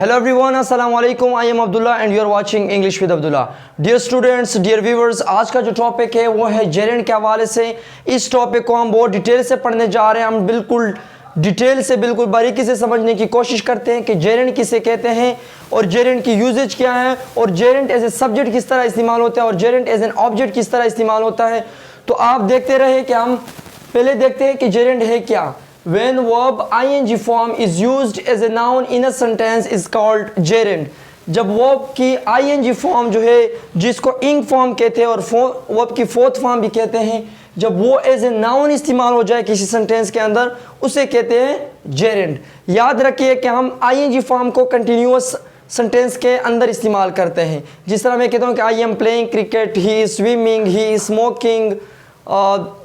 Hello everyone, अस्सलाम वालेकुम। I am Abdullah and you are watching English with Abdullah. Dear students, dear viewers, आज का जो टॉपिक है वो है जेरेंड के हवाले से। इस टॉपिक को हम बहुत डिटेल से पढ़ने जा रहे हैं। हम बिल्कुल डिटेल से, बिल्कुल बारीकी से समझने की कोशिश करते हैं कि जेरेंड किसे कहते हैं और जेरेंड की यूजेज क्या है और जेरेंड एज ए सब्जेक्ट किस तरह इस्तेमाल होता है और जेरेंड एज एन ऑब्जेक्ट किस तरह इस्तेमाल होता है। तो आप देखते रहे कि हम पहले देखते हैं कि जेरेंड है क्या। When verb ing form is used as a noun in a sentence is called gerund। जब verb की ing फॉर्म जो है जिसको ing फॉर्म कहते हैं और verb की फोर्थ फॉर्म भी कहते हैं, जब वो एज ए नाउन इस्तेमाल हो जाए किसी सेंटेंस के अंदर उसे कहते हैं जेरेंड। याद रखिए कि हम ing फॉर्म को कंटिन्यूअस सेंटेंस के अंदर इस्तेमाल करते हैं। जिस तरह मैं कहता हूँ कि I am playing cricket, he is swimming, he is smoking,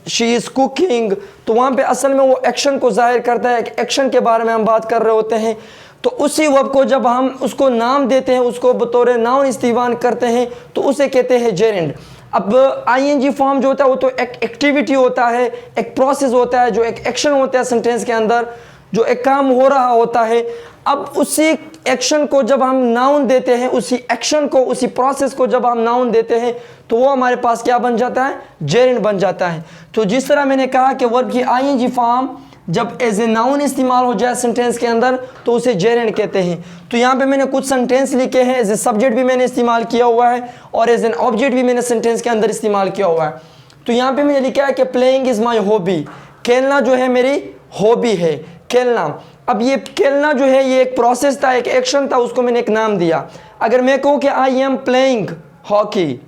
she is cooking, तो वहाँ पे असल में वो एक्शन को जाहिर करता है। एक्शन के बारे में हम बात कर रहे होते हैं। तो उसी वर्ब को जब हम उसको नाम देते हैं, उसको बतौर नाउन इस्तेमाल करते हैं, तो उसे कहते हैं जेरेंड। अब आईएनजी फॉर्म जो होता है वो तो एक एक्टिविटी होता है, एक प्रोसेस होता है, जो एक एक्शन होता है सेंटेंस के अंदर, जो एक काम हो रहा होता है। अब उसी एक्शन को जब हम नाउन देते हैं, उसी एक्शन को, उसी प्रोसेस को जब हम नाउन देते हैं, तो वो हमारे पास क्या बन जाता है? जेरेंड बन जाता है। तो जिस तरह मैंने कहा कि वर्ब की आईएनजी फॉर्म जब एज ए नाउन इस्तेमाल हो जाए सेंटेंस के अंदर तो उसे जेरेंड कहते हैं। तो यहाँ पे मैंने कुछ सेंटेंस लिखे हैं। एज ए सब्जेक्ट भी मैंने इस्तेमाल किया हुआ है और एज एन ऑब्जेक्ट भी मैंने सेंटेंस के अंदर इस्तेमाल किया हुआ है। तो यहाँ पे मैंने लिखा है कि प्लेइंग इज़ माई हॉबी, खेलना जो है मेरी हॉबी है, खेलना। अब ये खेलना जो है ये एक प्रोसेस था, एक एक्शन था, उसको मैंने एक नाम दिया। अगर मैं कहूँ कि आई एम प्लेइंग हॉकी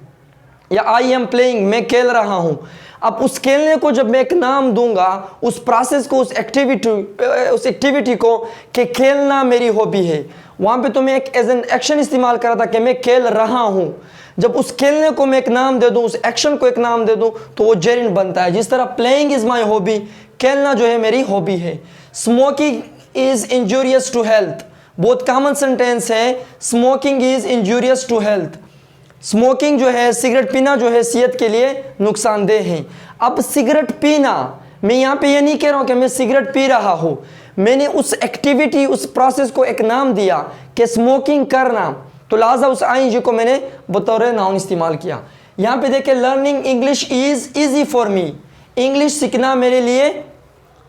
या आई एम प्लेइंग, मैं खेल रहा हूँ, अब उस खेलने को जब मैं एक नाम दूंगा, उस प्रोसेस को, उस एक्टिविटी को कि खेलना मेरी हॉबी है, वहाँ पे तो मैं एक एज एन एक्शन इस्तेमाल कर रहा था कि मैं खेल रहा हूँ। जब उस खेलने को मैं एक नाम दे दूँ, उस एक्शन को एक नाम दे दूँ, तो वो जेरेंड बनता है। जिस तरह प्लेइंग इज़ माई हॉबी, खेलना जो है मेरी हॉबी है। Smoking is injurious to health, बहुत कॉमन सेंटेंस है। Smoking is injurious to health, smoking जो है, सिगरेट पीना जो है सेहत के लिए नुकसानदेह है। अब सिगरेट पीना, मैं यहाँ पे ये नहीं कह रहा हूँ कि मैं सिगरेट पी रहा हूँ, मैंने उस एक्टिविटी, उस प्रोसेस को एक नाम दिया कि स्मोकिंग करना, तो लिहाजा उस आईएनजी को मैंने बतौर नाउन इस्तेमाल किया। यहाँ पे देखिए, learning English is easy for me, English सीखना मेरे लिए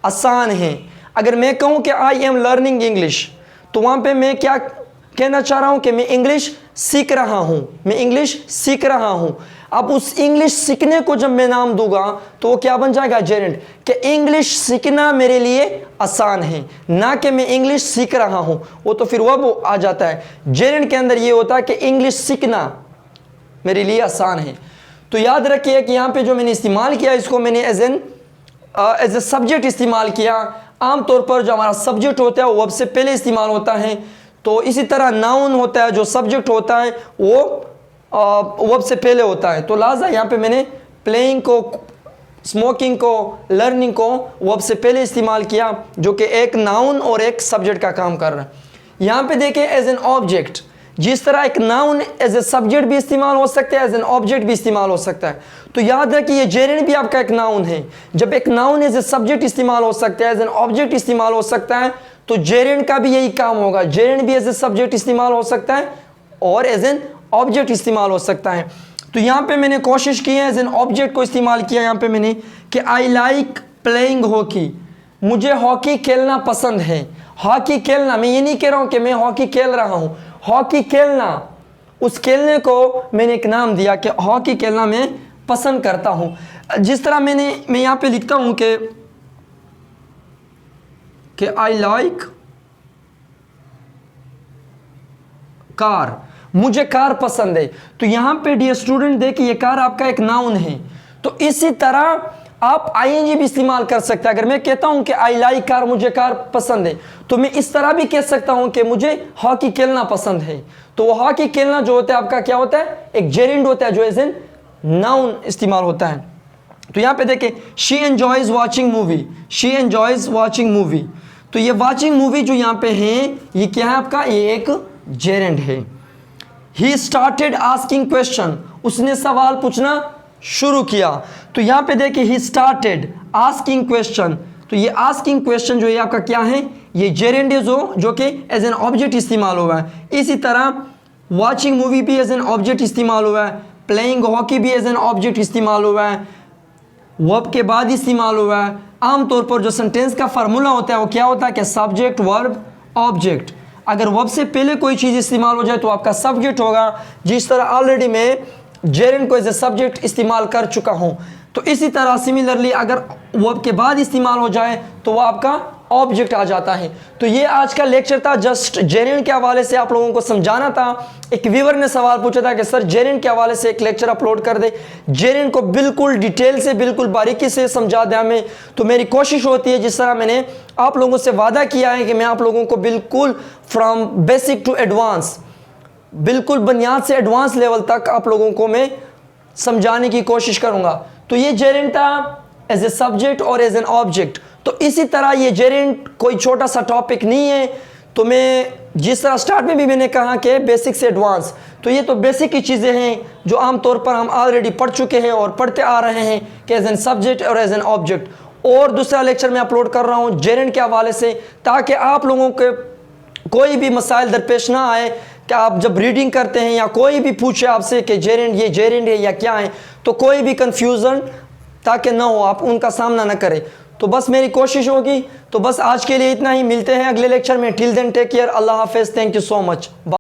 आसान है। अगर मैं कहूँ कि आई एम लर्निंग इंग्लिश, तो वहाँ पे मैं क्या कहना चाह रहा हूँ कि मैं इंग्लिश सीख रहा हूँ, मैं इंग्लिश सीख रहा हूँ। अब उस इंग्लिश सीखने को जब मैं नाम दूंगा तो वो क्या बन जाएगा? जेरेंड। कि इंग्लिश सीखना मेरे लिए आसान है, ना कि मैं इंग्लिश सीख रहा हूँ, वो तो फिर वो आ जाता है। जेरेंड के अंदर ये होता है कि इंग्लिश सीखना मेरे लिए आसान है। तो याद रखिए कि यहाँ पे जो मैंने इस्तेमाल किया, इसको मैंने एज ए सब्जेक्ट इस्तेमाल किया। आमतौर पर जो हमारा सब्जेक्ट होता है वो वर्ब से पहले इस्तेमाल होता है। तो इसी तरह नाउन होता है, जो सब्जेक्ट होता है वो वर्ब से पहले होता है। तो लिहाजा यहाँ पे मैंने प्लेइंग को, स्मोकिंग को, लर्निंग को वर्ब से पहले इस्तेमाल किया, जो कि एक नाउन और एक सब्जेक्ट का काम कर रहा है। यहाँ पे देखें, एज एन ऑब्जेक्ट, जिस तरह एक नाउन एज ए सब्जेक्ट भी इस्तेमाल हो सकता है, एज एन ऑब्जेक्ट भी इस्तेमाल हो सकता है। तो याद रखिए ये जेरेंड भी आपका एक नाउन है। जब एक नाउन एज ए सब्जेक्ट इस्तेमाल हो सकता है, एज एन ऑब्जेक्ट इस्तेमाल हो सकता है, तो जेरेंड का भी यही काम होगा। जेरेंड भी एज ए सब्जेक्ट इस्तेमाल हो सकता है और एज एन ऑब्जेक्ट इस्तेमाल हो सकता है। तो यहाँ पे मैंने कोशिश की है एज एन ऑब्जेक्ट को इस्तेमाल किया। यहाँ पे मैंने कि आई लाइक प्लेइंग हॉकी, मुझे हॉकी खेलना पसंद है। हॉकी खेलना, मैं ये नहीं कह रहा हूँ कि मैं हॉकी खेल रहा हूँ, हॉकी खेलना, उस खेलने को मैंने एक नाम दिया कि हॉकी खेलना मैं पसंद करता हूँ। जिस तरह मैं यहाँ पे लिखता हूँ कि आई लाइक कार, मुझे कार पसंद है। तो यहाँ पे डियर स्टूडेंट देखिए, ये कार आपका एक नाउन है। तो इसी तरह आप आईएनजी भी इस्तेमाल कर सकते हैं। अगर मैं कहता हूँ कि आई लाइक कार, मुझे कार पसंद है, तो मैं इस तरह भी कह सकता हूँ कि मुझे हॉकी खेलना पसंद है। तो वो हॉकी खेलना जो होता है आपका क्या होता है? एक जेरेंड होता है, जो एज एन नाउन इस्तेमाल होता है। तो यहाँ पे देखें, she enjoys watching movie, she enjoys watching movie. तो ये वॉचिंग मूवी जो यहाँ पे है, ये क्या है आपका? ये एक जेरेंड है। ही स्टार्टेड आस्किंग क्वेश्चन, उसने सवाल पूछना शुरू किया। तो यहाँ पे देखिए, ही स्टार्टेड आस्किंग क्वेश्चन, तो ये आस्किंग क्वेश्चन जो है आपका क्या है, ये जेरेंड जो कि एज एन ऑब्जेक्ट इस्तेमाल हुआ है। इसी तरह वॉचिंग मूवी भी एज एन ऑब्जेक्ट इस्तेमाल हुआ है, प्लेइंग हॉकी भी एज एन ऑब्जेक्ट इस्तेमाल हुआ है, वर्ब के बाद इस्तेमाल हुआ है। आमतौर पर जो सेंटेंस का फार्मूला होता है वो क्या होता है कि सब्जेक्ट वर्ब ऑब्जेक्ट। अगर वर्ब से पहले कोई चीज़ इस्तेमाल हो जाए तो आपका सब्जेक्ट होगा। जिस तरह ऑलरेडी मैं जेरेंड को एज ए सब्जेक्ट इस्तेमाल कर चुका हूँ, तो इसी तरह सिमिलरली अगर वर्ब के बाद इस्तेमाल हो जाए तो वह आपका ऑब्जेक्ट आ जाता है। तो ये आज का लेक्चर था, जस्ट जेरेंड के हवाले से आप लोगों को समझाना था। एक व्यूअर ने सवाल पूछा था कि सर जेरेंड के हवाले से एक लेक्चर अपलोड कर दे, जेरेंड को बिल्कुल डिटेल से बिल्कुल बारीकी से समझा दे हमें। तो मेरी कोशिश होती है, जिस तरह मैंने आप लोगों से वादा किया है कि मैं आप लोगों को बिल्कुल फ्रॉम बेसिक टू एडवांस, बिल्कुल बुनियाद से एडवांस लेवल तक आप लोगों को मैं समझाने की कोशिश करूंगा। तो ये जेरेंड था एज ए सब्जेक्ट और एज एन ऑब्जेक्ट। तो इसी तरह ये जेरेंड कोई छोटा सा टॉपिक नहीं है। तो मैं जिस तरह स्टार्ट में भी मैंने कहा कि बेसिक से एडवांस, तो ये तो बेसिक की चीज़ें हैं जो आमतौर पर हम ऑलरेडी पढ़ चुके हैं और पढ़ते आ रहे हैं कि एज एन सब्जेक्ट और एज एन ऑब्जेक्ट। और दूसरा लेक्चर मैं अपलोड कर रहा हूँ जेरेंड के हवाले से, ताकि आप लोगों के कोई भी मसाइल दरपेश ना आए कि आप जब रीडिंग करते हैं या कोई भी पूछे आपसे कि जेरेंड ये जेरेंड है या क्या है, तो कोई भी कन्फ्यूज़न ताकि ना हो, आप उनका सामना ना करें। तो बस मेरी कोशिश होगी। तो बस आज के लिए इतना ही, मिलते हैं अगले लेक्चर में। टिल देन टेक केयर, अल्लाह हाफिज़, थैंक यू सो मच।